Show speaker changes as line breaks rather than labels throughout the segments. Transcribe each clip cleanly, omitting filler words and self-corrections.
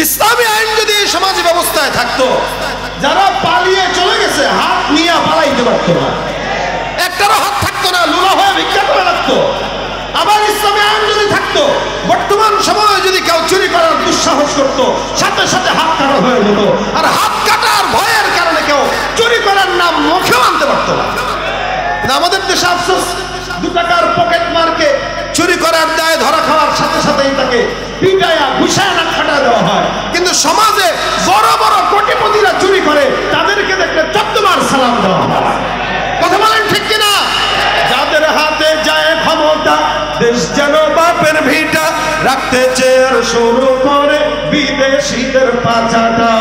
ইসলামী আইন যদি সমাজ ব্যবস্থায় থাকতো, যারা পালিয়ে চলে গেছে হাত নিয়ে পালাইতে পারতো না, একটারও হাত থাকতো না, লুলা হয়ে ভিক্ষা করে রাখতো। আবার ইসলামী আইন যদি থাকতো, বর্তমান সময়ে যদি কেউ চুরি করার দুঃসাহস করতো, সাথে সাথে হাত কাটা হয়ে যেত। আর হাত কাটার ভয়ের কারণে কেউ চুরি করার নাম মুখেও আনতে পারতো না। আমাদের দেশে আফসোস, 2 টাকার পকেট মারকে চুরি করার দায়ে ধরা খাওয়ার সাথে সাথেই তাকে পিটায়া ঘুষায় না খাটা দেওয়া হয়। কিন্তু সমাজে বড় বড় কোটিপতিরা চুরি করে, তাদেরকে দেখলে 14 বার সালাম দেওয়া হয়। কথা বলেন ঠিক কিনা? যাদের হাতে যায় ক্ষমতা, দেশ যেন বাপের ভিটা, রাখতে চেয়ার শুরু করে বিদেশিদের পাচাটা।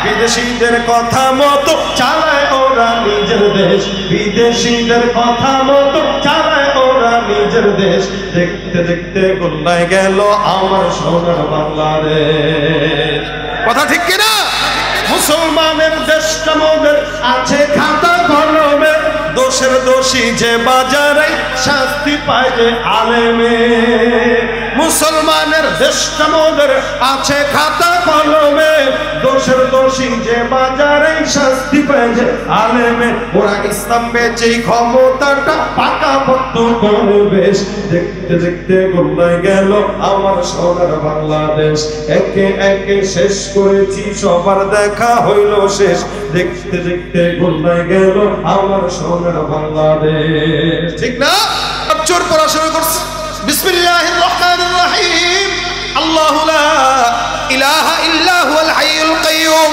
বিদেশিদের কথা মতো চালায় ওরা নিজের দেশ, বিদেশিদের কথা মতো চালায় ওরা নিজের দেশ। দেখতে দেখতে গোল্লায় গেল আমার সোনার বাংলাদেশ। কথা ঠিক কিনা? মুসলমানের দেশটা মোদের আছে খাতা কলমে, দোষের দোষী যে বাজারে শাস্তি পায় যে আলেমে। মুসলমানের দেশটা মোদের আছে খাতা কলমে, দোষের দোষী যে বাজারে শাস্তি পায় যে আলেমে। ওরা ইসলাম বেচেই ক্ষমতাটা পাকাপোক্ত করে বেশ। দেখতে দেখতে গোল্লায় গেল আমার সোনার বাংলাদেশ। একে একে শেষ করেছি, সবার দেখা হইল শেষ। দেখতে দেখতে গোল্লায় গেল আমার সোনার বাংলাদেশ। ঠিক না? চোর পড়া শুরু করছে। বিসমিল্লাহির রহমানির রহিম। আল্লাহু লা ইলাহা ইল্লা হুয়াল হাইয়ুল কাইয়্যুম,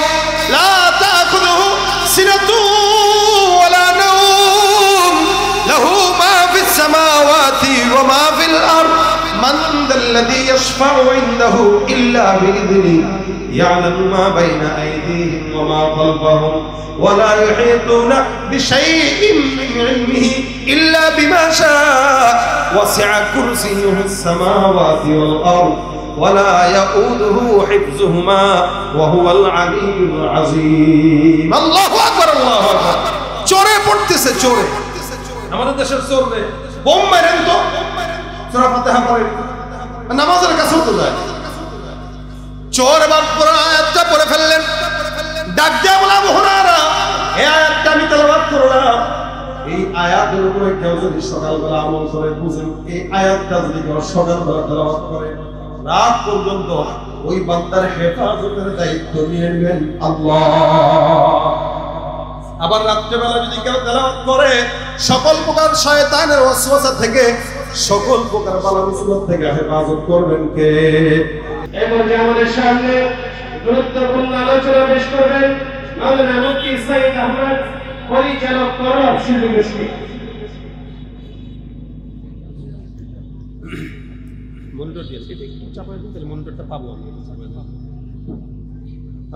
লা তাখুযুহু সিনাতুন ওয়া লা নাওম, লাহু মা ফিস সামাওয়াতি ওয়া মা ফিল আরদ, মান যাল্লাযী ইয়াশফা'ু ইনদাহু ইল্লা বিইذনিহি, ইয়া'লামু মা বাইনা আইদিহিম ওয়া মা খালফাহুম, ওয়া লা ইউহীতুনা বিশাইইন মিন ইলমিহি ইল্লা বিমা শা'a, ওয়াসি'a কুরসিয়্যুহুস সামাওয়াতি ওয়াল আরদ, ওয়া লা ইয়াউদুহু হিফযুহুমা ওয়া হুয়াল আলিয়্যুল আযীম। আল্লাহু আকবার, আল্লাহু আকবার। চোরে পড়তেছে, চোরে। আমাদের দেশের চোর রে বোম মারেন তো, সূরা ফাতিহা পড়ে নামাজের কাছেও তো যায়। চোর এবার পুরো আয়াতটা পড়ে ফেললেন। ডাক দিয়া বলা, আবু হুরায়রা, এই আয়াতটা আমি তেলাওয়াত করলাম। এই আয়াতের উপরে কেউ যদি সকালবেলা আমল করে, বুঝেন এই আয়াতটা যদি কেউ সকালবেলা তেলাওয়াত করে, রাত পর্যন্ত ওই বান্দার হেফাজতের দায়িত্ব নিয়ে নেবেন আল্লাহ। আবার রাত্রেবেলা যদি কেউ তেলাওয়াত করে, সকল প্রকার শয়তানের ওয়াসওয়াসা থেকে, সকল প্রকার বালা মুসিবত থেকে হেফাজত করবেন কে?
এবং আমাদের সামনে গুরুত্বপূর্ণ আলোচনা পেশ করবেন মাওলানা মুফতি সাইদ আহমদ, পরিচালক করব শিল্পী গোষ্ঠী।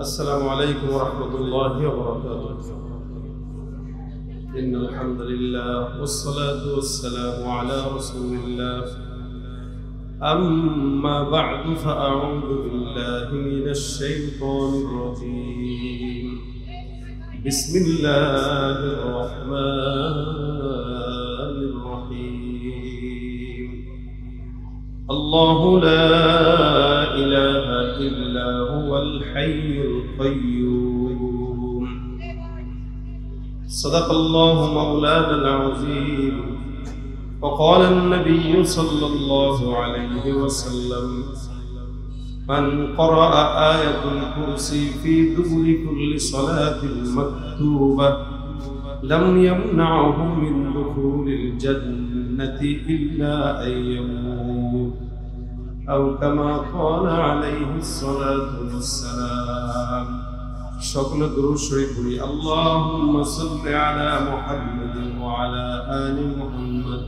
আসসালামু আলাইকুম ওয়া রাহমাতুল্লাহি ওয়া বারাকাতুহু। ইন্নাল হামদুলিল্লাহ ওয়াস সালাতু ওয়াস সালামু আলা রাসূলিল্লাহ। أما بعد فأعوذ بالله من الشيطان الرجيم. بسم الله الرحمن الرحيم. الله لا إله إلا هو الحي القيوم. صدق الله مولانا العظيم. وقال النبي صلى الله عليه وسلم: من قرأ آية الكرسي في دبر كل صلاة مكتوبة لم يمنعه من دخول الجنة إلا أن يموت، أو كما قال عليه الصلاة والسلام. সকল দুরূদ শরীফ পড়ি। আল্লাহুম্মা সাল্লি আলা মুহাম্মাদিন ওয়া আলা আলি মুহাম্মাদ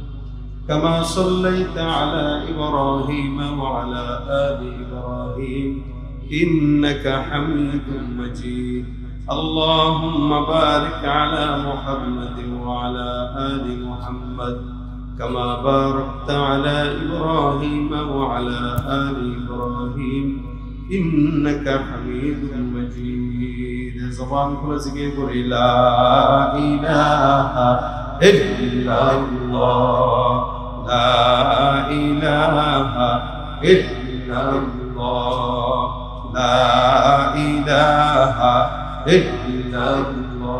كما صليت على إبراهيم وعلى آل إبراهيم إنك حميد مجيد. اللهم بارك على محمد وعلى آل محمد كما باركت على إبراهيم وعلى آل إبراهيم إنك حميد مجيد. زبان كل ذكر لا إله إلا الله، لا إله إلا الله، লা ইলাহা ইল্লাল্লাহ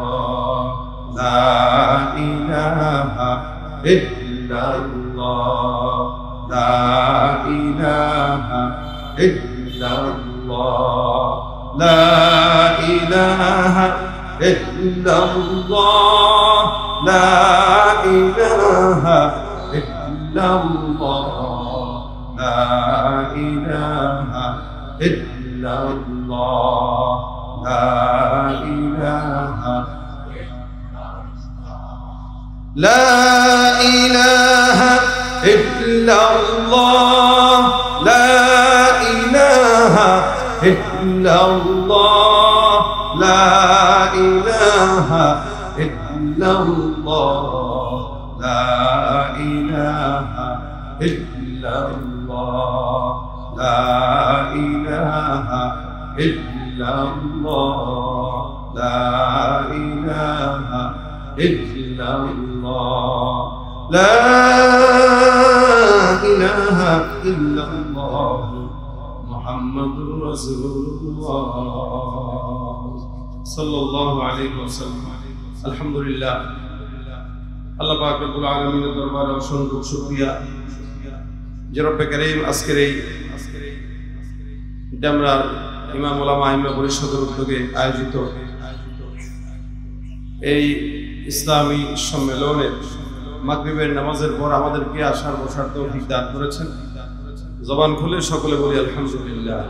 লা ইলাহা ইল্লাল্লাহ লা ইলাহা ইল্লাল্লাহ লা ইলাহা ইল্লাল্লাহ লা ইলাহা ইল্লাল্লাহ লা ইলাহা ইল্লাল্লাহ লা ইলাহা লা ইলাহা ইল্লাল্লাহ লা ইলাহা ইল্লাল্লাহ লা ইলাহা ইল্লাল্লাহ লা ইলাহা ইল্লাল্লাহ লা ইলাহা ইল্লাল্লাহ লা ইলাহা ইল্লাল্লাহ লা ইলাহা ইল্লাল্লাহ মুহাম্মাদুর রাসূলুল্লাহ সাল্লাল্লাহু আলাইহি ওয়াসাল্লাম। আলহামদুলিল্লাহ, আল্লাহ পাক রব্বুল আলামিনের দরবারে অসংখ্য শুকরিয়া যে রব্বে কারীম আজকের এই ডেমরার ইমাম উলামা আইম্মা পরিষদের উদ্যোগে আয়োজিত এই ইসলামী সম্মেলনে মাগরিবের নামাজের পর আমাদেরকে আসার বসার তৌফিক দান করেছেন। জবান খুলে সকলে বলি আলহামদুলিল্লাহ।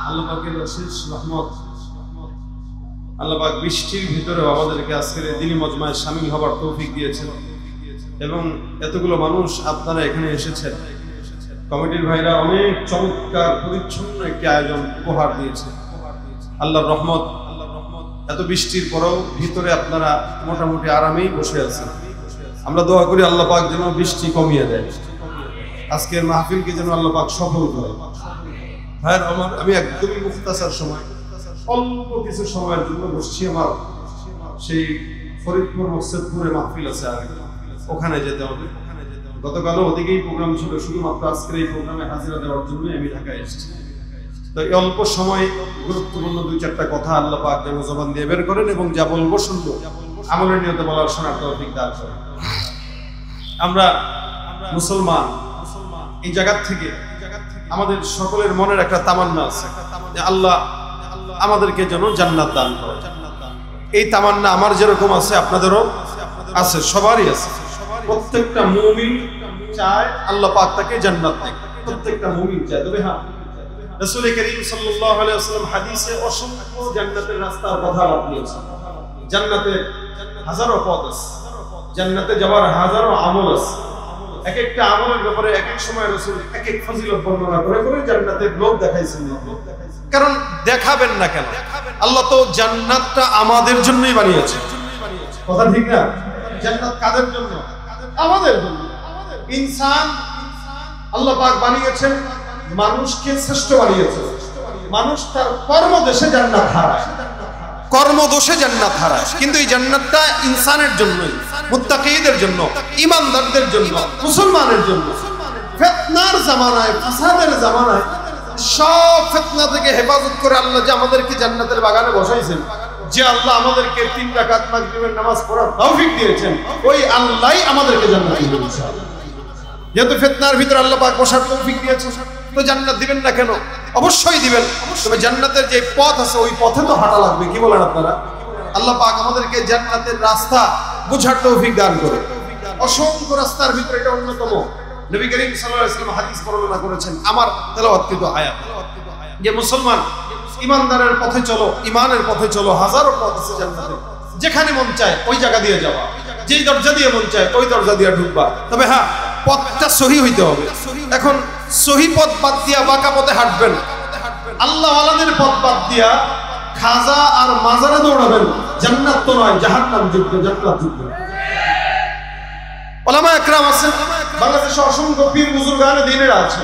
আল্লাহ পাকের অশেষ রহমত, আল্লাহ পাক বৃষ্টির ভিতরেও আমাদেরকে আজকের এই দিনী মজমায় শামিল হবার তৌফিক দিয়েছেন এবং এতগুলো মানুষ আপনারা এখানে এসেছেন। কমিটির ভাইরা অনেক চমৎকার পরিচ্ছন্ন একটি আয়োজন উপহার দিয়েছে। আল্লাহর রহমত, এত বৃষ্টির পরেও ভিতরে আপনারা মোটামুটি আরামেই বসে আছেন। আমরা দোয়া করি আল্লাহ পাক যেন বৃষ্টি কমিয়ে দেয়, আজকের মাহফিলকে যেন আল্লাহ পাক সফল করে। ভাইয়ের আমার, আমি একদমই মুখতাসার সময় অল্প কিছু সময়ের জন্য বসছি। আমার সেই ফরিদপুর মকসেদপুরে মাহফিল আছে, আর ওখানে যেতে হবে। গতকালও ওদিকেই প্রোগ্রাম ছিল, শুধুমাত্র আজকের এই প্রোগ্রামে হাজিরা দেওয়ার জন্য আমি ঢাকায় এসেছি। তো এই অল্প সময় গুরুত্বপূর্ণ দুই চারটা কথা আল্লাহ পাক যেন জবান দিয়ে বের করেন এবং যা বলবো শুনবো আমলের নিয়তে বলার শোনার তৌফিক দান করেন। আমরা মুসলমান, এই জায়গা থেকে আমাদের সকলের মনের একটা তামান্না আছে যে আল্লাহ আমাদেরকে যেন জান্নাত দান করে। এই তামান্না আমার যেরকম আছে আপনাদেরও আছে, সবারই আছে। প্রত্যেকটা মুমিন চায় আল্লাহ পাক তাকে জান্নাত দেয়, প্রত্যেকটা মুমিন চায়। তবে হ্যাঁ, রাসূল করিম সাল্লাল্লাহু আলাইহি ওয়াসাল্লাম হাদিসে অসংখ্য জান্নাতের রাস্তার কথা বলেছেন। জান্নাতে হাজারো পথ আছে, জান্নাতে যাওয়ার হাজারো আমল আছে। এক একটা আমলের ব্যাপারে এক এক সময় রাসূল এক এক ফজিলত বর্ণনা করে করে জান্নাতের লোভ দেখাইছেন। কারণ দেখাবেন না কেন? আল্লাহ তো জান্নাতটা আমাদের জন্যই বানিয়েছে, কথা ঠিক না? জান্নাত কাদের জন্য? আমাদের জন্য। ইনসান আল্লাহ পাক বানিয়েছেন, মানুষকে শ্রেষ্ঠ বানিয়েছেন। মানুষ তার কর্মদেশে জান্নাত হারায়, কর্মদোষে জান্নাত হারায়, কিন্তু এই জান্নাতটা ইনসানের জন্যই, মুত্তাকিদের জন্য, ঈমানদারদের জন্য, মুসলমানের জন্য। ফিতনার জামানায়, ফাসাদের জামানায় সব ফিতনা থেকে হেফাজত করে আল্লাহ যে আমাদেরকে জান্নাতের বাগানে বসাইছেন, যে আল্লাহ আমাদেরকে 3 রাকাত মাগরিবের নামাজ পড়ার তৌফিক দিয়েছেন, ওই আল্লাহই আমাদেরকে জান্নাত দিবেন। যেহেতু ফিতনার ভিতরে আল্লাহ পাক বসার তৌফিক দিয়েছেন, তো জান্নাত দিবেন না কেন? অবশ্যই দিবেন। তবে জান্নাতের যে পথ আছে ওই পথে তো হাঁটা লাগবে। কি বলেন আপনারা? আল্লাহ পাক আমাদেরকে জান্নাতের রাস্তা বোঝার তৌফিক দান করে। অসংখ্য রাস্তার ভিতরে এটা অন্যতম। নবী করিম সাল্লাল্লাহু আলাইহি ওয়াসাল্লাম হাদিস বর্ণনা করেছেন, আমার তেলাওয়াতকৃত আয়াত, যে মুসলমান ইমানদারের পথে চলো, ইমানের পথে চলো, হাজারো পথ আছে জান্নাতে। যেখানে মন চায় ওই জায়গা দিয়ে যাওয়া, যেই দরজা দিয়ে মন চায় ওই দরজা দিয়ে ঢুকবা। তবে হ্যাঁ, পথটা সহি হইতে হবে। এখন সহি পথ বাদ দিয়া বাঁকা পথে হাঁটবেন, আল্লাহ ওয়ালাদের পথ বাদ দিয়া খাজা আর মাজারে দৌড়াবেন, জান্নাত তো নয়, জাহান্নাম যুদ্ধ, জান্নাত যুদ্ধ। ওলামা একরাম আছেন, বাংলাদেশে অসংখ্য পীর বুজুর্গানে দ্বীনের আছে,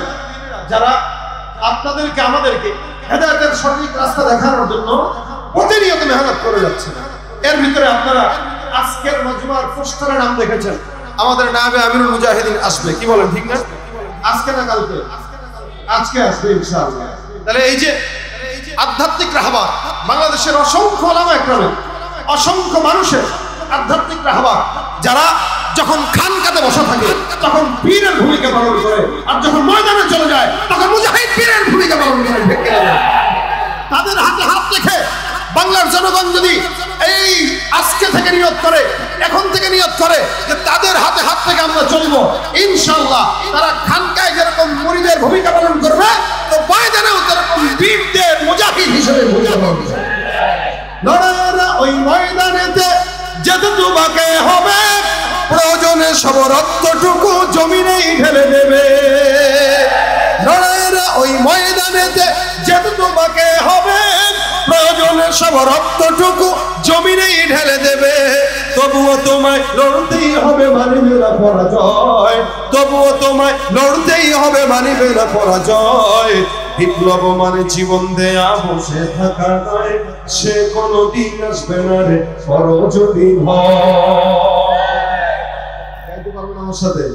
যারা আপনাদেরকে আমাদেরকে হেদায়েতের সঠিক রাস্তা দেখানোর জন্য প্রতিনিয়ত মেহনত করে যাচ্ছেন। এর ভিতরে আপনারা আজকের মজমার পোস্টারে নাম দেখেছেন, আমাদের নায়েবে আমিরুল মুজাহিদিন আসবে। কি বলেন, ঠিক না? আজকে না কালকে? আজকে আসবে ইনশাআল্লাহ। তাহলে এই যে আধ্যাত্মিক রাহবার, বাংলাদেশের অসংখ্য ওলামা একরামের, অসংখ্য মানুষের আধ্যাত্মিক রাহবার, যারা যখন খানকাতে বসা থাকে তখন পীরের ভূমিকা পালন করে, আর যখন ময়দানে চলে যায় তখন মুজাহিদ পীরের ভূমিকা পালন করে। তাদের হাতে হাত রেখে বাংলার জনগণ যদি এই আজকে থেকে নিয়ত করে, এখন থেকে নিয়ত করে যে তাদের হাতে হাত থেকে আমরা চলব, ইনশাআল্লাহ তারা খানকায় যেরকম মুরিদের ভূমিকা পালন করবে, তো ময়দানেও তেরকম বীরদের মুজাহিদ হিসেবে ভূমিকা পালন করবে। লড়াইয়েরা ওই ময়দানেতে যেতে তোমাকে হবে, প্রয়োজনে সব রক্তটুকু জমিনেই ঢেলে দেবে। লড়াইয়েরা ওই ময়দানেতে যেতে তোমাকে হবে, প্রয়োজনে সব রক্তটুকু জমিনেই ঢেলে দেবে। তবুও তোমায় লড়তেই হবে, মানিবে না পরাজয়। তবুও তোমায় লড়তেই হবে, মানিবে না পরাজয়। বিপ্লব মানে জীবন দেয়া, বসে থাকা নয়, সে কোনদিন আসবে না রে করো যদি গাইতে পারবেন আমার সাথে?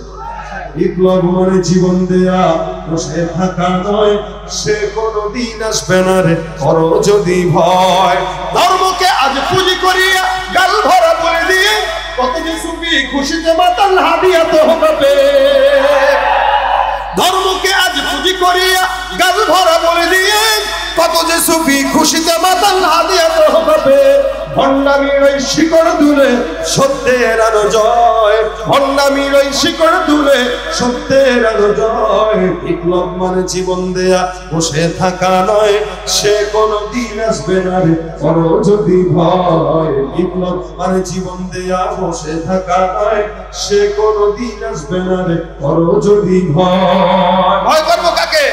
বিপ্লব মানে জীবন দেয়া, বসে থাকা নয়, সে কোনদিন আসবে না রে করো যদি ভয়। ধর্মকে আজ পুঁজি করিয়া গাল ভরা বলে দিয়ে, কত যে সুফি খুশিতে মাতাল হাদিয়া তো হবে। ধর্মকে আজ পুঁজি করিয়া গাল ভরা বলে দিয়ে, কত যে সুফি খুশিতে মাতাল হাদিয়া তো হবে। ভণ্ডামির ওই শিকড় তুলে সত্যের আলো জয়, ভণ্ডামির ওই শিকড় তুলে সত্যের আলো জয়। বিপ্লব মানে জীবন দেয়া, বসে থাকা নয়, সে কোনদিন আসবে না রে করো যদি ভয়। বিপ্লব মানে জীবন দেয়া, বসে থাকা নয়, সে কোনদিন আসবে না রে করো যদি ভয়। ভয় করবো কাকে?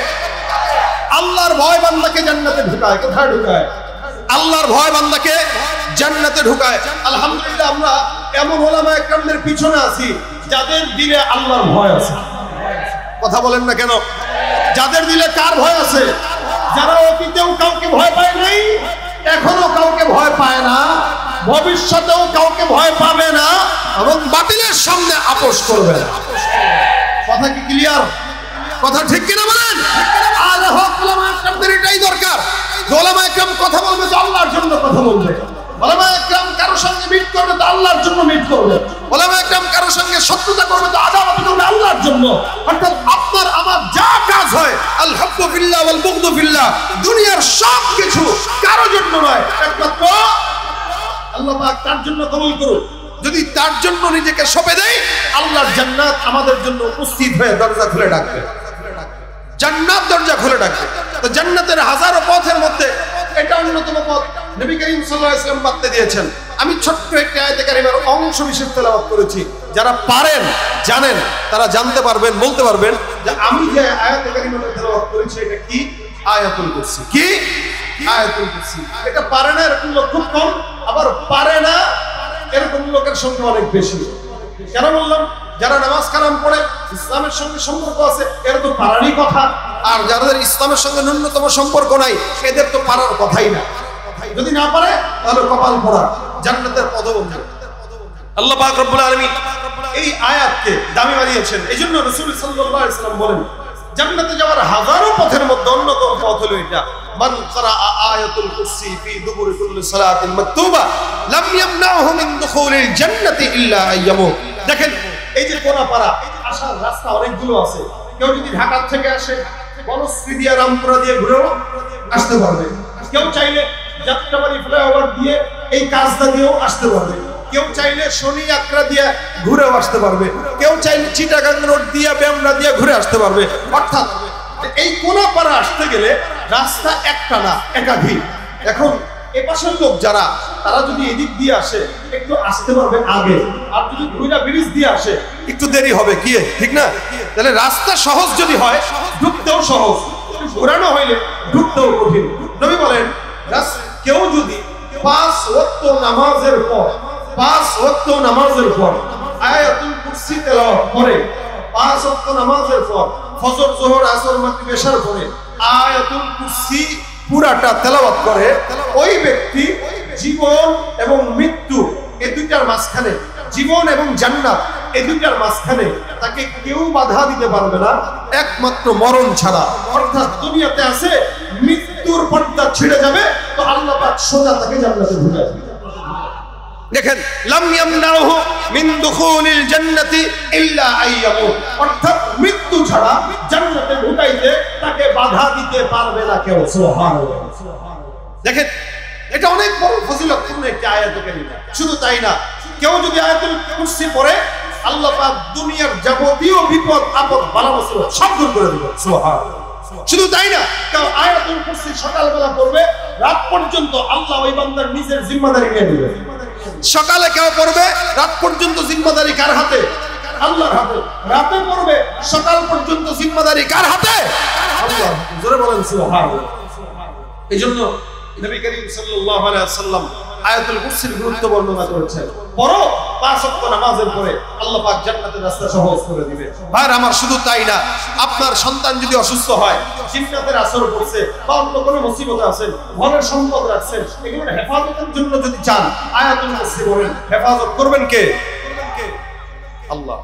আল্লাহর ভয় বান্দাকে জান্নাতে ঢুকায়। কোথায় ঢুকায়? আল্লাহর ভয় বান্দাকে জান্নাতে ঢুকায়। আলহামদুলিল্লাহ, আমরা এমন ওলামা একরামদের পিছনে আছি যাদের দিলে আল্লাহর ভয় আছে। কথা বলেন না কেন? যাদের দিলে কার ভয় আছে? যারা অতীতেও কাউকে ভয় পায় নাই, এখনো কাউকে ভয় পায় না, ভবিষ্যতেও কাউকে ভয় পাবে না, এবং বাতিলের সামনে আপোষ করবে না। কথা কি ক্লিয়ার? কথা ঠিক কিনা বলেন? আর হক ওলামা একরামদের এটাই দরকার। ওলামা একরাম কথা বলবে তো আল্লাহর জন্য কথা বলবে। ওলামা একরাম কারোর সঙ্গে মিট করবে তো আল্লাহর জন্য মিট করবে। ওলামা একরাম কারোর সঙ্গে শত্রুতা করবে তো আদালত করবে আল্লাহর জন্য। অর্থাৎ আপনার আমার যা কাজ হয়, আল হাব্বু ফিল্লাহ ওয়াল বুগদু ফিল্লাহ, দুনিয়ার সব কিছু কারোর জন্য নয়, একমাত্র আল্লাহ পাক তার জন্য কবুল করুন। যদি তার জন্য নিজেকে সঁপে দেয়, আল্লাহর জান্নাত আমাদের জন্য উপস্থিত হয়ে দরজা খুলে ডাকবে। জান্নাত দরজা খুলে ডাকবে। তো জান্নাতের হাজারো পথের মধ্যে এটা অন্যতম পথ। নবী করিম সাল্লাল্লাহু আলাইহি ওয়াসাল্লাম বার্তা দিয়েছেন। আমি ছোট্ট একটি আয়াতে কারিমার অংশ বিশেষ তেলাওয়াত করেছি। যারা পারেন, জানেন, তারা জানতে পারবেন, বলতে পারবেন যে আমি যে আয়াতে কারিমাটা তেলাওয়াত করেছি এটা কি? আয়াতুল কুরসি। কি? আয়াতুল কুরসি। এটা পারে না এরকম লোক খুব কম, আবার পারে না এরকম লোকের সংখ্যা অনেক বেশি। কেন বললাম? যারা নামাজ কালাম পড়ে ইসলামের সঙ্গে সম্পর্ক আছে, এরা তো পারারই কথা। আর যাদের ইসলামের সঙ্গে ন্যূনতম সম্পর্ক নাই, এদের তো পারার কথাই না। যদি না পারে তাহলে কপাল পোড়া, জান্নাতের পদবন্ধু। আল্লাহ পাক রব্বুল আলামিন এই আয়াতকে দামি বানিয়েছেন। এইজন্য রাসূল সাল্লাল্লাহু আলাইহি ওয়াসাল্লাম বলেন, জান্নাতে যাওয়ার হাজারো পথের মধ্যে অন্যতম পথ হলো এটা। মান ক্বারা আয়াতুল কুরসি ফি দুবুরি কুল্লি সালাতিন মাকতুবা লাম ইয়ামনাহু মিন দুখুলিল জান্নাতি ইল্লা আইয়ামুত। দেখেন, এই যে কোনাপাড়া আসার রাস্তা অনেকগুলো আছে। কেউ যদি ঢাকা থেকে আসে, বনশ্রী দিয়ে, রামপুরা দিয়ে ঘুরেও আসতে পারবে। কেউ চাইলে যাত্রাবাড়ি ফ্লাইওভার দিয়ে এই কাজটা দিয়েও আসতে পারবে। কেউ চাইলে শনি আকরা দিয়ে ঘুরেও আসতে পারবে। কেউ চাইলে চিটাগাং রোড দিয়ে, বেমরা দিয়ে ঘুরে আসতে পারবে। অর্থাৎ এই কোনাপাড়া আসতে গেলে রাস্তা একটা না, একাধিক। এখন এপাশের লোক যারা, তারা যদি এদিক দিয়ে আসে একটু আসতে পারবে আগে, আর যদি দুইটা ব্রিজ দিয়ে আসে একটু দেরি হবে। কি ঠিক না? তাহলে রাস্তা সহজ যদি হয়, ঢুকতেও সহজ, ঘোরানো হইলে ঢুকতেও কঠিন। নবী বলেন, কেউ যদি 5 ওয়াক্ত নামাজের পর, 5 ওয়াক্ত নামাজের পর আয়াতুল কুরসি তেলাওয়াত করে, 5 ওয়াক্ত নামাজের পর ফজর, যোহর, আসর, মাগরিব, এশার পরে আয়াতুল কুরসি পুরাটা তেলাওয়াত করে, ওই ব্যক্তি জীবন এবং মৃত্যু এই দুইটার মাঝখানে, জীবন এবং জান্নাত এই দুইটার মাঝখানে তাকে কেউ বাধা দিতে পারবে না, একমাত্র মরণ ছাড়া। অর্থাৎ দুনিয়াতে আছে ছিঁড়ে যাবে তো আল্লাহ পাক সোজা তাকে জান্নাতে ঢুকায় দিবেন। দেখেন, লাম ইয়ামনাহু মিন দুখুলিল জান্নাতি ইল্লা আইয়ামুত, অর্থাৎ মৃত্যু ছাড়া জান্নাতে ঢুকাইতে তাকে বাধা দিতে পারবে না কেউ। সুবহানাল্লাহ। দেখেন, এটা অনেক বড় ফজিলতপূর্ণ একটি আয়াত কারীমা। শুধু তাই না, কেউ যদি আয়াতুল কুরসি পড়ে আল্লাহ পাক দুনিয়ার যাবতীয় বিপদ আপদ বালা মুসিবত সব দূর করে দিবেন। সুবহানাল্লাহ। শুধু তাই না, কেউ আয়াতুল কুরসি সকালবেলা পড়বে, রাত পর্যন্ত আল্লাহ ওই বান্দার নিজের জিম্মাদারি নিয়ে নেবেন। সকালে কেউ পড়বে, রাত পর্যন্ত জিম্মাদারি কার হাতে? আল্লাহর হাতে। রাতে পড়বে, সকাল পর্যন্ত জিম্মাদারি কার হাতে? আল্লাহর হাতে। জোরে বলেন সুবহানাল্লাহ। এইজন্য নবী করিম সাল্লাল্লাহু আলাইহি ওয়াসাল্লাম আয়াতুল কুরসির গুরুত্ব বর্ণনা করেছেন। পড়ো, 5 ওয়াক্ত নামাজের পরে আল্লাহ পাক জান্নাতের রাস্তা সহজ করে দিবে। ভাইরা আমার, শুধু তাই না, আপনার সন্তান যদি অসুস্থ হয়, জিন্নাতের আসর পড়ছে বা অন্য কোনো মুসিবতে আছেন, ঘরের সম্পদ রাখছেন, এগুলোর হেফাজতের জন্য যদি চান আয়াতুল কুরসি পড়েন। হেফাজত করবেন কে? আল্লাহ।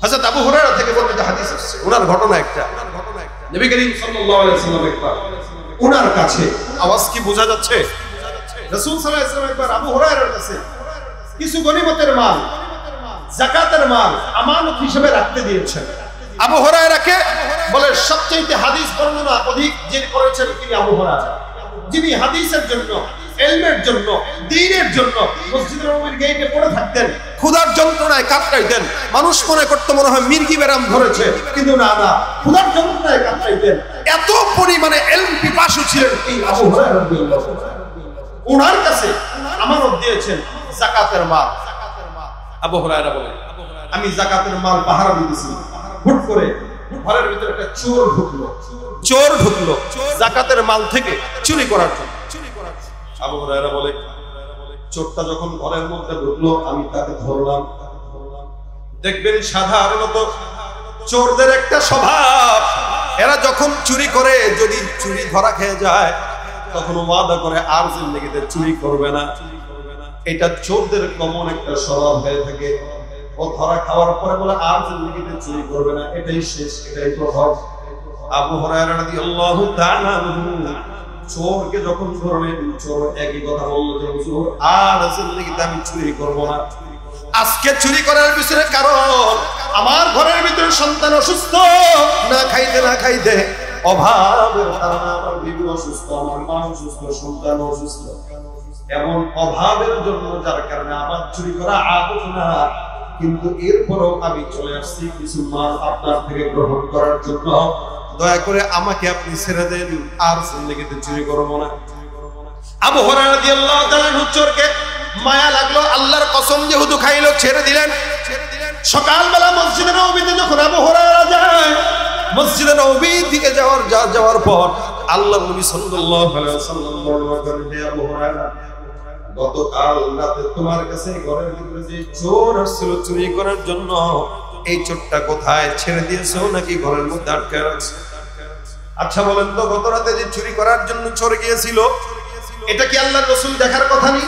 হযরত আবু হুরায়রা থেকে বর্ণিত হাদিস আছে, ওনার ঘটনা একটা। নবী করিম সাল্লাল্লাহু আলাইহি ওয়াসাল্লাম একবার ওনার কাছে, আওয়াজ কি বোঝা যাচ্ছে? রাসূল সাল্লাল্লাহু আলাইহি ওয়াসাল্লাম একবার আবু হুরায়রার কাছে কিছু গনিমতের মাল, যাকাতের মাল আমানত হিসেবে রাখতে দিয়েছেন। আবু হুরায়রাকে বলে সবচেয়ে হাদিস বর্ণনা অধিক যিনি করেছেন তিনি আবু হুরায়রা, যিনি হাদিসের জন্য, ইলমের জন্য, দ্বীনের জন্য মসজিদের নববীর গেটে পড়ে থাকতেন, ক্ষুধার যন্ত্রণায় কাতরাইতেন। মানুষ মনে করতে মনে হয় মির্গি ব্যারাম ধরেছে, কিন্তু না না, ক্ষুধার যন্ত্রণায় কাতরাইতেন। এত পরিমাণে ইলম পিপাসু ছিলেন এই আবু হুরায়রা রাদিয়াল্লাহু তাআলা। ওনার কাছে আমানত দিয়েছেন যাকাতের মাল। আবু হুরায়রা বলে, আমি যাকাতের মাল পাহারা দিতেছি, হুট করে ঘরের ভিতরে একটা চোর ঢুকলো যাকাতের মাল থেকে চুরি করার জন্য। আবু হুরায়রা বলে, চোরটা যখন ঘরের মধ্যে ঢুকলো আমি তাকে ধরলাম। দেখবেন সাধারণত চোরদের একটা স্বভাব, এরা যখন চুরি করে, যদি চুরি ধরা খেয়ে যায় তখন ওয়াদা করে আর জিন্দেগিতে চুরি করবে না। এটা চোরদের কমন একটা স্বভাব হয়ে থাকে। ও ধরা খাওয়ার পরে বলে আর জিন্দেগিতে চুরি করবে না, এটাই শেষ, এটাই প্রভাব। আবু হুরায়রা রাদিয়াল্লাহু তাআলা চোরকে যখন ধরলেন, চোর একই কথা বলল যে হুজুর আর জিন্দেগিতে আমি চুরি করব না। আজকে চুরি করার পিছনে কারণ আমার ঘরের ভিতরে সন্তান অসুস্থ, না খাইতে অভাবের কারণে আমার বিবি অসুস্থ, আমার মা অসুস্থ, সন্তান অসুস্থ। এমন অভাবের জন্য যার কারণে আমার চুরি করা আদত না, কিন্তু এরপরও আমি চলে আসছি কিছু মাল আপনার থেকে গ্রহণ করার জন্য। দয়া করে আমাকে আপনি ছেড়ে দেন, আর জিন্দেগিতে চুরি করব না। আবু হুরায়রা রাদিয়াল্লাহু তাআলা চোরকে মায়া লাগলো, আল্লাহর কসম যেহেতু খাইলো, ছেড়ে দিলেন। সকালবেলা মসজিদে নববীতে যখন আবু হুরায়রা যায়, মসজিদে নববী দিকে যাওয়ার পর আল্লাহর নবী সাল্লাল্লাহু আলাইহি ওয়াসাল্লাম বর্ণনা করেন, হে আবু হুরায়রা, গতকাল রাতে তোমার কাছে ঘরের ভিতরে যে চোর আসছিল চুরি করার জন্য, এই চোরটা কোথায়? ছেড়ে দিয়েছো নাকি ঘরের মধ্যে আটকায় রাখছো? আচ্ছা বলেন তো, গত রাতে যে চুরি করার জন্য চোর গিয়েছিল, এটা কি আল্লাহর রাসূল দেখার কথা নেই?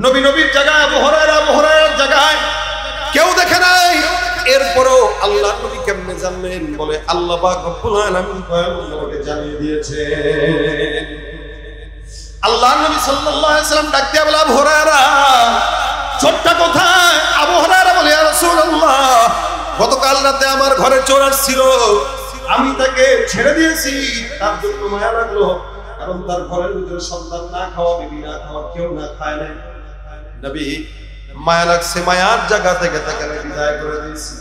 নবীর জায়গায় আবু হুরায়রার জায়গায় কেউ দেখে নাই। এরপরও আল্লাহ নবী কেমনে জানলেন? বলে আল্লাহ পাক রব্বুল আলামিন পয়গম্বরকে জানিয়ে দিয়েছে। আল্লাহ নবী সাল্লাল্লাহু আলাইহি ওয়াসাল্লাম ডাক দিয়ে বলে, আবু হুরায়রা, চোরটা কোথায়? আবু হুরায়রা বলে, ইয়া রাসূলুল্লাহ, গতকাল রাতে আমার ঘরে চোর আসছিল, আমি তাকে ছেড়ে দিয়েছি। তার জন্য মায়া লাগলো, কারণ তার ঘরের ভিতরে সন্তান না খাওয়া, বিবি না খাওয়া, কেউ না খায় নাই। নবী মায়া লাগছে, মায়ার জায়গা থেকে তাকে বিদায় করে দিয়েছি।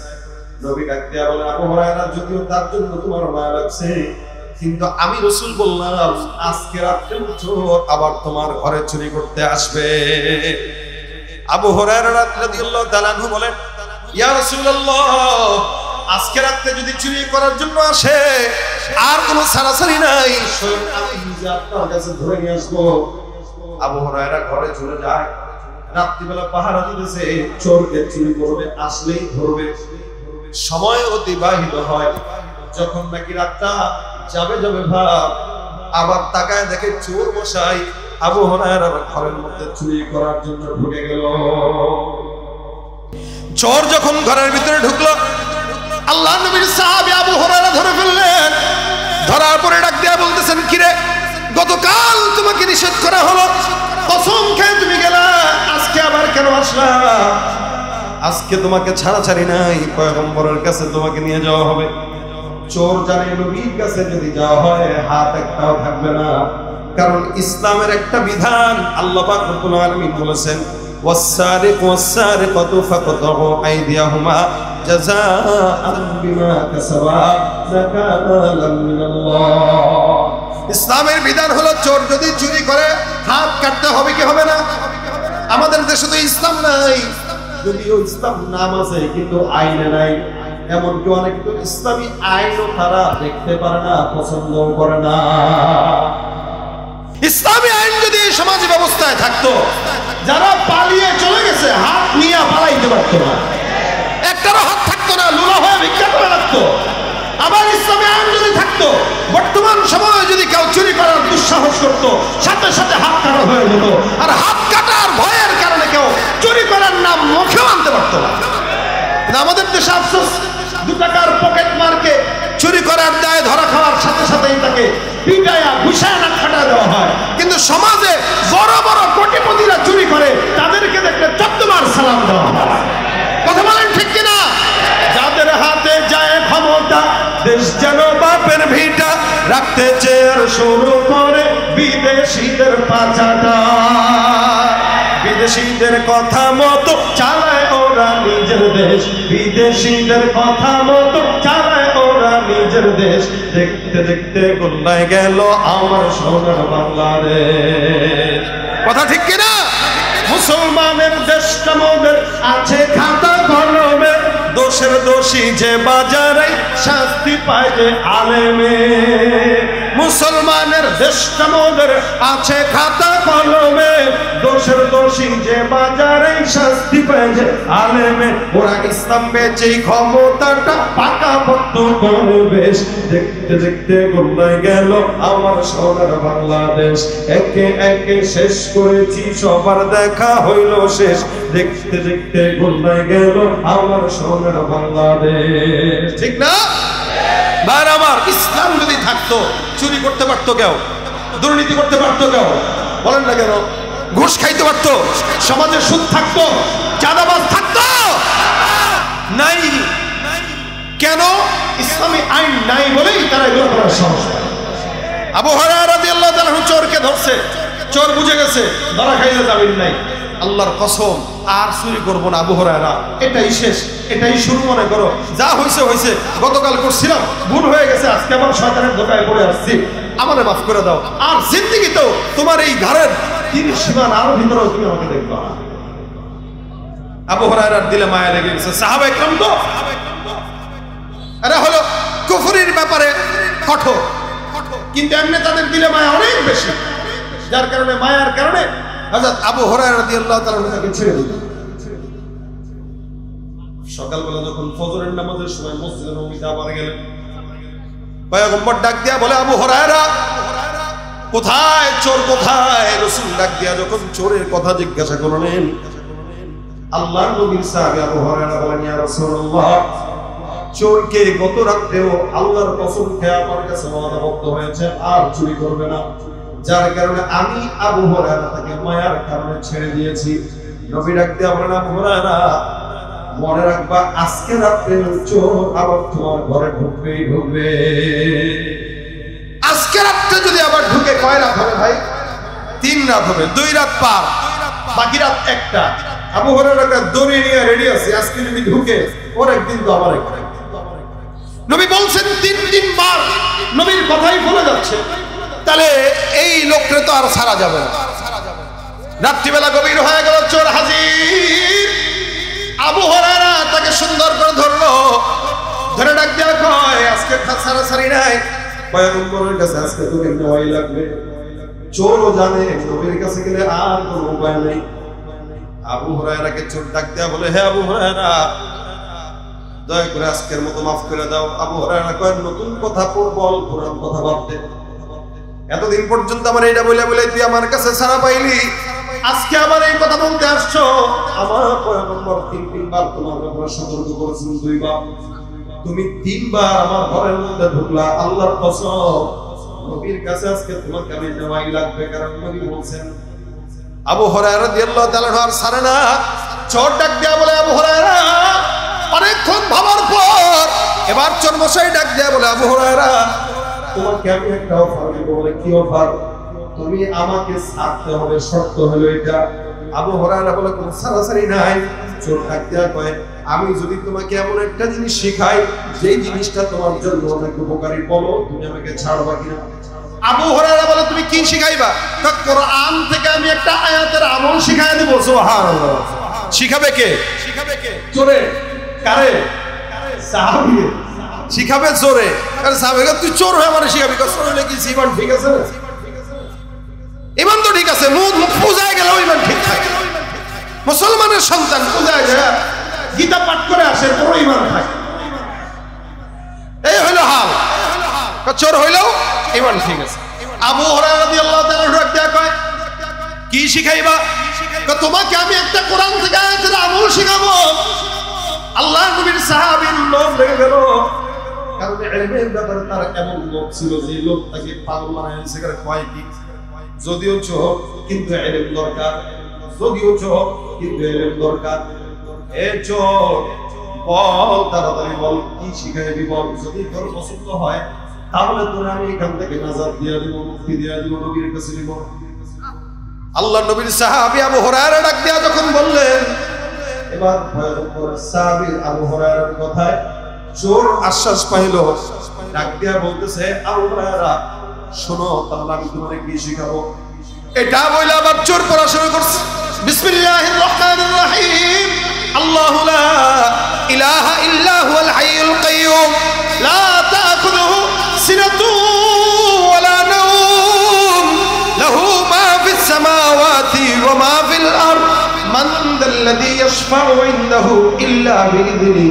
নবী ডাক দিয়ে বলে, আবু হুরায়রা, যদিও তার জন্য তোমার মায়া লাগছে, কিন্তু আমি রাসূল বললাম আজকে রাতে চোর আবার তোমার ঘরে চুরি করতে আসবে। আবু হুরায়রা রাদিয়াল্লাহু তাআলা আনহু বলেন, ইয়া রাসূলুল্লাহ, আজকে রাতে যদি চুরি করার জন্য আসে আর কোনো ছাড়াছাড়ি নাই, আমি নিজে আপনার কাছে ধরে নিয়ে আসবো। আবু হুরায়রা ঘরে চলে যায়, রাত্রিবেলা পাহারা দিতেছে, চোরকে চুরি করবে, আসলেই ধরবে। সময় অতিবাহিত হয়, যখন নাকি রাতটা যাবে ভাব, আবার তাকায় দেখে চোর মশাই আবু হুরায়রার ঘরের মধ্যে চুরি করার জন্য ঢুকে গেল। চোর যখন ঘরের ভিতরে ঢুকলো, আল্লাহর নবীর সাহাবী আবু হুরায়রা ধরে ফেললেন। ধরার পরে ডাক দিয়ে বলতেছেন, কিরে, আজকে তোমাকে ছাড়াছাড়ি নাই, পয়গম্বরের কাছে তোমাকে নিয়ে যাওয়া হবে। চোর জানে নবীর কাছে যদি যাওয়া হয় হাত একটাও থাকবে না, কারণ ইসলামের একটা বিধান আল্লাহ পাক রব্বুল আলামিন বলেছেন ওয়াস-সারিকু ওয়াস-সারিকাতু ফাকতাউ আইদিয়াহুমা জাযাআন বিমা কাসাবা নাকালাম মিনাল্লাহ। ইসলামের বিধান হলো চোর যদি চুরি করে হাত কাটতে হবে কি হবে না? আমাদের দেশে তো ইসলাম নাই, যদিও ইসলাম নাম আছে কিন্তু আইনে নাই। এমনকি অনেকে তো ইসলামী আইনও তারা দেখতে পারে না, পছন্দ করে না। ইসলামী আইন যদি সমাজ ব্যবস্থায় থাকতো, যারা পালিয়ে চলে গেছে হাত নিয়ে পালাইতে পারতো না, একটারও হাত থাকতো না, লুলা হয়ে ভিক্ষা করে রাখতো। আবার ইসলামী আইন যদি থাকতো, বর্তমান সময়ে যদি কেউ চুরি করার দুঃসাহস করতো, সাথে সাথে হাত কাটা হয়ে যেত। আর হাত কাটার ভয়ের কারণে কেউ চুরি করার নাম মুখেও আনতে পারতো না। আমাদের দেশে আফসোস, 2 টাকার পকেট মারকে চুরি করার দায়ে ধরা খাওয়ার সাথে সাথেই তাকে পিটায়া ঘুষায় না খাটা দেওয়া হয়। কিন্তু সমাজে বড় বড় কোটিপতিরা চুরি করে, তাদেরকে দেখলে 14 বার সালাম দেওয়া হয়। কথা বলেন ঠিক কিনা? যাদের হাতে যায় ক্ষমতা, দেশ যেন বাপের ভিটা, রাখতে চেয়ার শুরু করে বিদেশিদের পাচাটা। বিদেশিদের কথা মতো চালায় ওরা নিজের দেশ, বিদেশিদের কথা মতো চালায় ওরা নিজের দেশ। দেখতে দেখতে গোল্লায় গেল আমার সোনার বাংলাদেশ। কথা ঠিক কিনা? মুসলমানের দেশটা মোদের আছে খাতা কলমে, দোষের দোষী যে বাজারে শাস্তি পায় যে আলেমে। মুসলমানের দেশটা মোদের আছে খাতা কলমে, দোষের দোষী যে বাজারে শাস্তি পায় যে আলেমে। ওরা ইসলাম বেচেই ক্ষমতাটা পাকাপোক্ত করে বেশ। দেখতে দেখতে গোল্লায় গেল আমার সোনার বাংলাদেশ। একে একে শেষ করেছি সবার দেখা হইল শেষ। দেখতে দেখতে গোল্লায় গেল আমার সোনার বাংলাদেশ। ঠিক না? ভাই আমার, ইসলাম যদি থাকতো চুরি করতে পারতো কেউ, দুর্নীতি করতে পারতো কেউ? বলেন না কেন? ঘুষ খাইতে পারতো, সমাজে সুদ থাকতো, চাঁদাবাজ থাকতো? নাই। কেন? ইসলামী আইন নাই বলেই তারা এগুলো করার সাহস পায়। আবু হুরায়রা রাদিয়াল্লাহু তাআলা চোরকে ধরছে, চোর বুঝে গেছে ধরা খাইলে জামিন নাই। আল্লাহর কসম আর চুরি করবো না আবু হুরায়রা, এটাই শেষ, এটাই শুরু মনে করো। যা হয়েছে হয়েছে, গতকাল করছিলাম, ভুল হয়ে গেছে, আজকে আবার শয়তানের ধোঁকায় পড়ে আসছি, আমারে মাফ করে দাও। আর জিন্দেগিতেও তোমার এই ঘরের 30 সীমান আরো ভিতরেও তুমি আমাকে দেখবা না। আবু হুরায়রার দিলে মায়া লেগে গেছে। সাহাবায়ে কেরাম তো এরা হলো কুফরির ব্যাপারে কঠোর, কিন্তু এমনি তাদের দিলে মায়া অনেক বেশি, যার কারণে মায়ার কারণে হযরত আবু হুরায়রা রাদিয়াল্লাহু তাআলা তাকে ছেড়ে দিল। সকালবেলা যখন ফজরের নামাজের সময় মসজিদে নববীতে আবার গেলেন, পয়গম্বর ডাক দিয়া বলে আবু হুরায়রা কোথায়? চোর কোথায়? রাসূল ডাক দিয়া যখন চোরের কথা জিজ্ঞাসা করলেন, আল্লাহর নবীর সাহাবী আবু হুরায়রা বলেন, ইয়া রাসূলুল্লাহ, চোরকে গত রাতেও আল্লাহর কসম খেয়ে আমার কাছে ওয়াদাবদ্ধ হয়েছে আর চুরি করবে না, যার কারণে আমি আবু হুরায়রা তাকে মায়ার কারণে ছেড়ে দিয়েছি। নবী ডাক দিয়া বলেন, আবু হুরায়রা মনে রাখবা, আজকে রাতে চোর আবার তোমার ঘরে ঢুকবেই ঢুকবে। আজকে রাতে যদি আবার ঢুকে, কয় রাত হবে ভাই? 3 রাত হবে, 2 রাত পার, বাকি রাত একটা। আবু হুরায়রা দড়ি নিয়ে রেডি আছে, আজকে যদি ঢুকে ওর একদিন তো আবার একদিন। নবী বলছেন 3 বার, নবীর কথাই বলে যাচ্ছে। তাহলে এই লোকটা তো আর ছাড়া যাবে না। রাত্রিবেলা গভীর হয়ে গেল, চোর হাজির। আবু হুরায়রা তাকে সুন্দর করে ধরলো, ধরে ডাক দিয়া কয়, আজকে ছাড়াছাড়ি নাই, পয়গম্বরের কাছে আজকে তোকে নেওয়াই লাগবে। চোরও জানে নবীর কাছে গেলে আর কোনো উপায় নেই। আবু হুরায়রাকে চোর ডাক দিয়া বলে, হে আবু হুরায়রা, দয়া করে আজকের মতো মাফ করে দাও। আবু হুরায়রা কয়, নতুন কথা বল, পুরান কথা বাদ দে। এতদিন পর্যন্ত আমার এইটা বলে বলে তুই আমার কাছে ছাড়া পাইলি, আজকে আবার এই কথা বলতে আসছো? আমার পয়গম্বর 3 বার তোমার ব্যাপারে সতর্ক করেছেন, 2 বার। তুমি 3 বার আমার ঘরের মধ্যে ঢুকলা, আল্লাহর কসম নবীর কাছে আজকে তোমাকে আমি নেওয়াই লাগবে, কারণ নবী বলছেন। আবু হুরায়রা রাদিয়াল্লাহু তাআলা আর ছাড়ে না। চোর ডাক দিয়া বলে আবু হুরায়রা, অনেকক্ষণ ভাবার পর এবার চোর মশাই ডাক দিয়া বলে আবু হুরায়রা, তোমাকে আমি একটা অফার দেব। বলে কি অফার? তুমি আমাকে ছাড়তে হবে, শর্ত হলো এটা। আবু হুরায়রা বলে কোনো সারাসারি নাই। চোর ডাক দিয়া কয়, আমি যদি তোমাকে এমন একটা জিনিস শেখাই যেই জিনিসটা তোমার জন্য অনেক উপকারী, বলো তুমি আমাকে ছাড়বা কিনা? আবু হুরায়রা বলে তুমি কি শিখাইবা? কোরআন থেকে আমি একটা আয়াতের আমল শিখাই দেব। সুবহানাল্লাহ। শিখাবে কে? চোরে। কারে? সাহাবী। শিখাবে চোরে। আরে সাহাবী তুই চোর হয়ে আমারে শিখাবি? চোর হলে কি জীবন ঠিক আছে না? ইমান তো ঠিক আছে, মুখ পূজায় গেল ইমান ঠিক থাকে। মুসলমানের সন্তান পূজায় যায় গীতা পাঠ করে আসে, পুরো ইমান থাকে। এই হইল হাল। চোর হইলেও ইমান ঠিক আছে। আবু হুরায়রা রাদিয়াল্লাহু তাআলা ডাক দেয়া কয়, কি শিখাইবা? তোমাকে আমি একটা কোরআন থেকে আয়াতের আমল শিখাবো। আল্লাহর নবীর সাহাবীর লোভ লেগে গেল, কারণ ইলমের ব্যাপারে তার এমন লোভ ছিল যে লোভ তাকে পাগল বানায় দিয়েছে। কয় কি? যদিও চোর কিন্তু ইলম দরকার, যদিও চোর কিন্তু ইলম দরকার। এ চোর বল, তাড়াতাড়ি বল, কি শিখাইবি বল। যদি তোর পছন্দ হয় তাহলে তোর আমি এখান থেকে নাজাত দিয়ে দিব, মুক্তি দিয়ে দিব, নবীর কাছে নিব। আল্লাহ নবীর সাহাবী আবু হুরায়রা ডাক দিয়া যখন বললেন, এবার ভয়ঙ্কর সাহাবী আবু হুরায়রার কথায় চোর আশ্বাস পাইল। ডাক দিয়া বলতেছে, আবু হুরায়রা শোনো, তাহলে আমি তোমাকে কি শিখাবো। এটা বলে আবার চোর পড়া শুরু করছে। বিসমিল্লাহির রহমানির রহিম। আল্লাহু লা ইলাহা ইল্লা হুয়াল হাইয়ুল কাইয়্যুম লা তাখুযুহু সিনাতুন ওয়া লা নাওম লাহু মা ফিস সামাওয়াতি ওয়া মা ফিল আরদ মান যাল্লাযী ইয়াশফা'ু ইনদাহু ইল্লা বিইذনিহি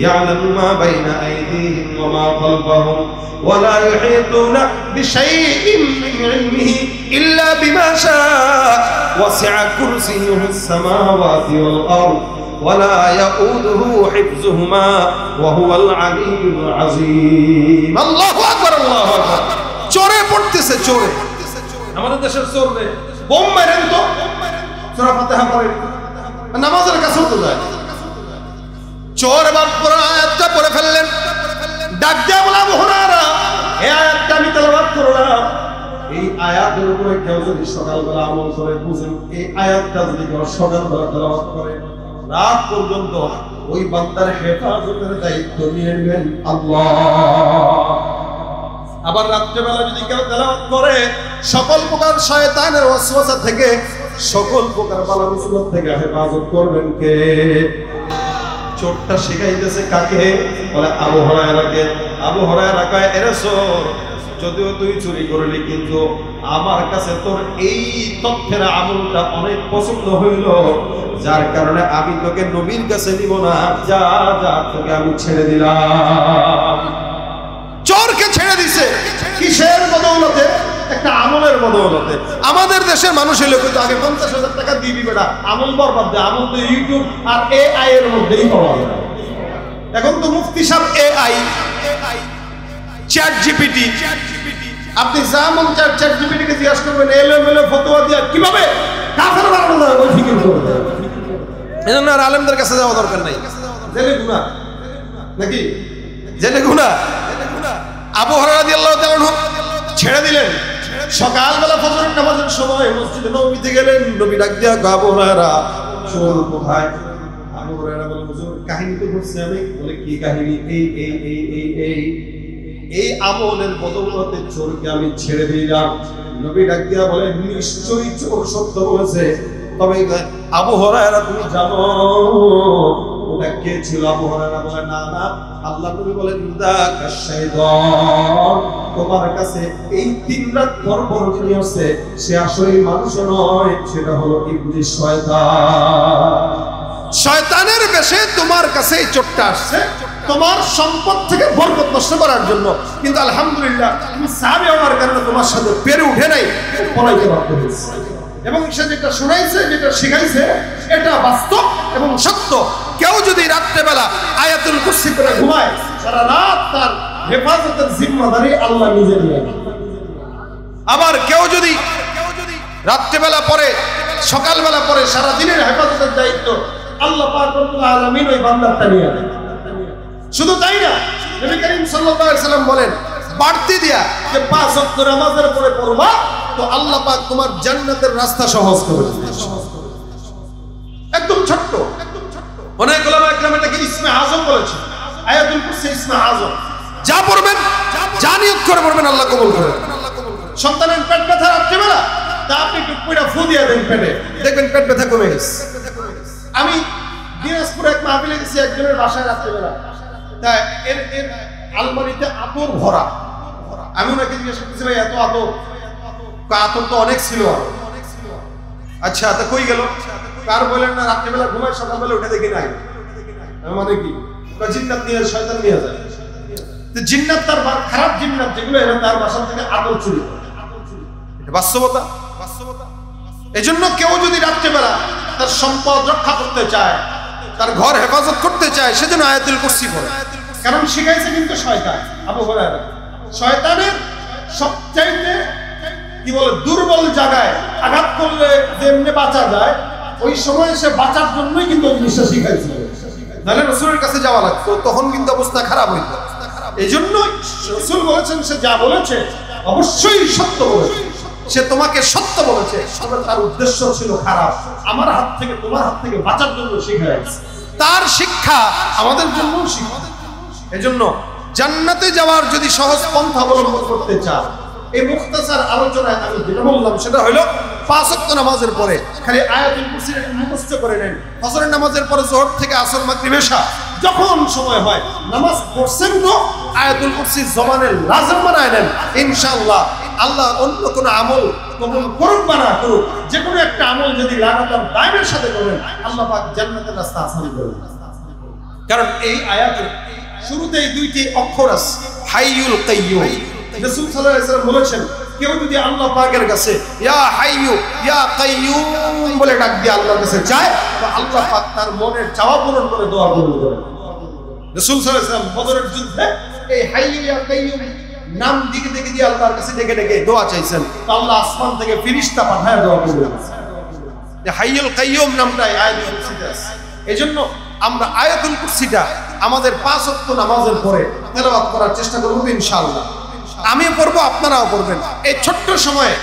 ইয়ালামু মা বাইনা আইদিহিম ওয়া মা খালফাহুম ওয়া লা ইউহীতুনা বিশাইইন মিন ইলমিহি ইল্লা বিমা শা'a ওয়াসি'a কুরসিয়্যুহুস সামাওয়াতি ওয়াল আরদ ولا يؤوده حفظهما وهو العلي العظيم الله اكبر الله اكبر চোরে পড়তেছে চোরে আমাদের দেশের চোর রে বোম মারেন তো সূরা ফাতিহা পড়ে নামাজের কাছেও তো যায় চোর এবার পুরো আয়াতটা পড়ে ফেললেন ডাক দিয়া বলে আবু হুরায়রা এই আয়াতটা আমি তেলাওয়াত করলাম এই আয়াতের উপরে কেউ যদি সকালবেলা আমল করে বুঝেন এই আয়াতটা যদি কেউ সকালবেলা তেলাওয়াত করে রাত পর্যন্ত ওই বান্দার হেফাজতের দায়িত্ব নিয়ে নেবেন আল্লাহ। আবার রাত্রেবেলা যদি কেউ তেলাওয়াত করে সকল প্রকার শয়তানের ওয়াসওয়াসা থেকে সকল প্রকার বালা মুসিবত থেকে হেফাজত করবেন কে? চোরটা শিখাইতেছে কাকে? বলে আবু হুরায়রাকে। আবু হুরায়রা কয়, এরে চোর, যদিও তুই চুরি করলি কিন্তু আমার কাছে তোর এই তথ্যের আমলটা অনেক পছন্দ হইল, যার কারণে আমি তোকে নবীর কাছে নিব না। যা যা, তোকে আমি ছেড়ে দিলাম। চোরকে ছেড়ে দিছে কিসের বদৌলতে? একটা আমলের বদৌলতে। আমাদের দেশের মানুষ হইলে কিন্তু আগে 50,000 টাকা দিবি বেটা, আমল বরবাদ দে। আমল তো ইউটিউব আর এআই এর মধ্যেই পাওয়া যায়। এখন তো মুফতি সাহেব এআই, চ্যাট জিপিটি, আপনি যা মন চায় চ্যাট জিপিটি কে জিজ্ঞাসা করবেন, এলোমেলো ফতোয়া দিয়া কিভাবে কাফের বানানো যায় ওই ফিকির করবে। এজন্য আর আলেমদের কাছে যাওয়া দরকার নাই। জেলে গুনাহ নাকি? জেলে গুনাহ। আবু হুরায়রা রাদিয়াল্লাহু তাআলা ছেড়ে দিলেন। সকালবেলা ফজরের নামাজের সময় মসজিদে নববীতে গেলেন। নবী ডাক দিয়া আবু হুরায়রা, চোর কোথায়? আবু হুরায়রা বলে, হুজুর কাহিনী তো বলছি আমি। বলে কি কাহিনী? এই আমলের বদৌলতে চোরকে আমি ছেড়ে দিলাম। নবী ডাক দিয়া বলে, নিশ্চয়ই চোর সত্য বলেছে। তবে আবু হুরায়রা তুমি জানো ওটা কে ছিল? আবু হুরায়রা বলে, না না। আল্লাহ নবী বলেন, যাকা শাইতান, তোমার কাছে এই 3 রাত পর যিনি আছে সে আসলে মানুষ নয়, সেটা হলো ইবলিস, শয়তান। শয়তানের বেশে তোমার কাছে এই চোরটা আসছে তোমার সম্পদ থেকে বরকত নষ্ট করার জন্য। কিন্তু আলহামদুলিল্লাহ তুমি সাহাবী হওয়ার কারণে তোমার সাথে পেরে উঠে নাই, পলাইতে বাধ্য হয়েছে। এবং সে যেটা শুনাইছে, যেটা শিখাইছে, এটা বাস্তব এবং সত্য। কেউ যদি রাত্রেবেলা আয়াতুল কুরসি পড়ে ঘুমায়, সারা রাত তার হেফাজতের জিম্মাদারি আল্লাহ নিজে নিয়ে নেন। আবার কেউ যদি রাত্রেবেলা পড়ে, সকালবেলা পড়ে, সারা দিনের হেফাজতের দায়িত্ব আল্লাহ পাক রব্বুল আলামিন ওই বান্দারটা নিয়ে নেন। শুধু তাই না, নবী করিম সাল্লাল্লাহু আলাইহি সাল্লাম বলেন বাড়তি দিয়া যে 5 ওয়াক্ত নামাজের পরে পড়বা তো আল্লাহ পাক তোমার জান্নাতের রাস্তা সহজ করে দিবেন। একদম ছোট্ট। অনেক ওলামা একরাম এটাকে ইসমে আযম বলেছেন। আয়াতুল কুরসি ইসমে আযম। যা পড়বেন, যা নিয়ত করে পড়বেন আল্লাহ কবুল করবেন। সন্তানের পেট ব্যথা রাত্রিবেলা তা আপনি একটু পুরা ফু দিয়ে দেন পেটে, দেখবেন পেট ব্যথা কমে গেছে। আমি দিনাজপুরে এক মাহফিলে গেছি একজনের বাসায় রাত্রিবেলা, তা এর আলমারিতে আতর ভরা। আমি ওনাকে জিজ্ঞাসা করছি ভাই এত আতর? আতর তো অনেক ছিল। আচ্ছা তা কই গেল? কার বলেন না রাত্রিবেলা ঘুমায় সকালবেলা উঠে দেখি নাই। মানে কি জিন্নাত নিয়ে শয়তান নিয়ে যায়। তো জিন্নাত তার খারাপ জিন্নাত যেগুলো এরা তার বাসা থেকে আতর চুরি করে। এটা বাস্তবতা। এজন্য কেউ যদি রাত্রিবেলা তার সম্পদ রক্ষা করতে চায়, তার ঘর হেফাজত করতে চায়, সেজন্য আয়াতুল কুরসি পড়ে। কারণ শিখাইছে কিন্তু শয়তান। আবু হুরায়রা শয়তানের সবচাইতে কি বলে দুর্বল জায়গায় আঘাত করলে যেমনি বাঁচা যায় ওই সময় সে বাঁচার জন্যই কিন্তু জিনিসটা শিখাইছিল। নাহলে রাসূলের কাছে যাওয়া লাগতো, তখন কিন্তু অবস্থা খারাপ হইতো। এই জন্য রাসূল বলেছেন সে যা বলেছে অবশ্যই সত্য বলেছে। সে তোমাকে সত্য বলেছে, তার উদ্দেশ্য ছিল খারাপ। আমার হাত থেকে তোমার হাত থেকে বাঁচার জন্য শিখাইছে। তার শিক্ষা আমাদের জন্য শিক্ষা। এজন্য জান্নাতে যাওয়ার যদি সহজ পন্থা অবলম্বন করতে চান, এই মুখতাসার আলোচনায় আমি যেটা বললাম সেটা হলো 5 ওয়াক্ত নামাজের পরে খালি আয়াতুল কুরসি মুখস্থ করে নেন। ফজরের নামাজের পরে যোহর থেকে আসর মাগরিব এশা যখন সময় হয় নামাজ পড়ছেন তো আয়াতুল কুরসি জবানে লাজম বানায় নেন। ইনশাআল্লাহ আল্লাহ অন্য কোন আমল কবুল করুক বা না করুক, যে কোনো একটা আমল যদি লাগাতার দায়মের সাথে করেন আল্লাহ পাক জান্নাতের রাস্তা আসান করে দেন। কারণ এই আয়াতের শুরুতেই দুইটি অক্ষর আছে, হাইয়ুল কাইয়ুম। রাসূল সাল্লাল্লাহু আলাইহি ওয়াসাল্লাম বলেছেন কেউ যদি আল্লাহ পাকের কাছে ইয়া হাইয়ু ইয়া কাইয়ুম বলে ডাক দিয়ে আল্লাহর কাছে চায় তো আল্লাহ পাক তার মনের চাওয়া পূরণ করে দোয়া কবুল করেন। রাসূল সাল্লাল্লাহু আলাইহি ওয়াসাল্লাম বদরের যুদ্ধে এই হাইয়ু ইয়া কাইয়ুম নাম দিকে দিকে দিয়ে আল্লাহর কাছে ডেকে ডেকে দোয়া চাইছেন, তো আল্লাহ আসমান থেকে ফেরেশতা পাঠায় দোয়া কবুল করেন। এই হাইয়ুল কাইয়ুম নামটাই আয়াতুল কুরসিতে আছে। এজন্য আমরা আয়াতুল কুরসিটা আমাদের 5 ওয়াক্ত নামাজের পরে তেলাওয়াত করার চেষ্টা করব ইনশাআল্লাহ। আমিও পড়বো, আপনারাও পড়বেন। এই ছোট্ট সময়ে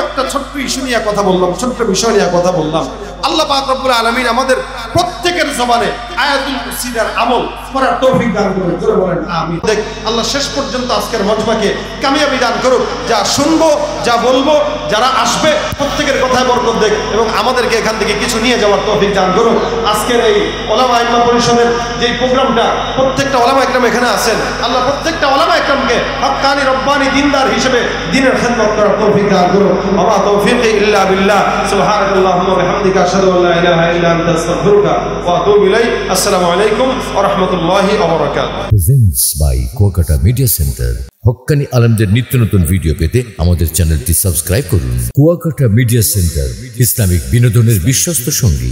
একটা ছোট্ট ইস্যু নিয়ে কথা বললাম, ছোট্ট বিষয় নিয়ে কথা বললাম। আল্লাহ পাক রব্বুল আলামিন আমাদের প্রত্যেকের জবানে আয়াতুল কুরসির আমল করার তৌফিক দান করুন। জোরে বলেন আমিন। দেখ আল্লাহ শেষ পর্যন্ত আজকের মজমাকে কামিয়াবি দান করুক। যা শুনবো, যা বলবো, যারা আসবে প্রত্যেকের কথায় বরকত দেখ এবং আমাদেরকে এখান থেকে কিছু নিয়ে যাওয়ার তৌফিক দান করুন। আজকের এই ওলামা ইকরাম পরিষদের যে প্রোগ্রামটা প্রত্যেকটা ওলামা ইকরাম এখানে আছেন, আল্লাহ প্রত্যেকটা ওলামা ইকরামকে হক্কানি রব্বানি দিনদার হিসেবে দ্বীনের খিদমত করার তৌফিক দান করুন। ওয়া তৌফিকি ইল্লা বিল্লাহ। সুবহানাল্লাহি ওয়া বিহামদিকা আশহাদু আল্লা ইলাহা ইল্লা আনতা আস্তাগফিরুকা ওয়া আতুবু ইলাইক। আসসালামু আলাইকুম ওয়া রাহমাতুল্লাহি ওয়া বারাকাতুহু।
Presents by Kuakata media center. হক্কানি আলেমদের নিত্য নতুন ভিডিও পেতে আমাদের চ্যানেলটি সাবস্ক্রাইব করুন। কুয়াকাটা মিডিয়া সেন্টার, ইসলামিক বিনোদনের বিশ্বস্ত সঙ্গী।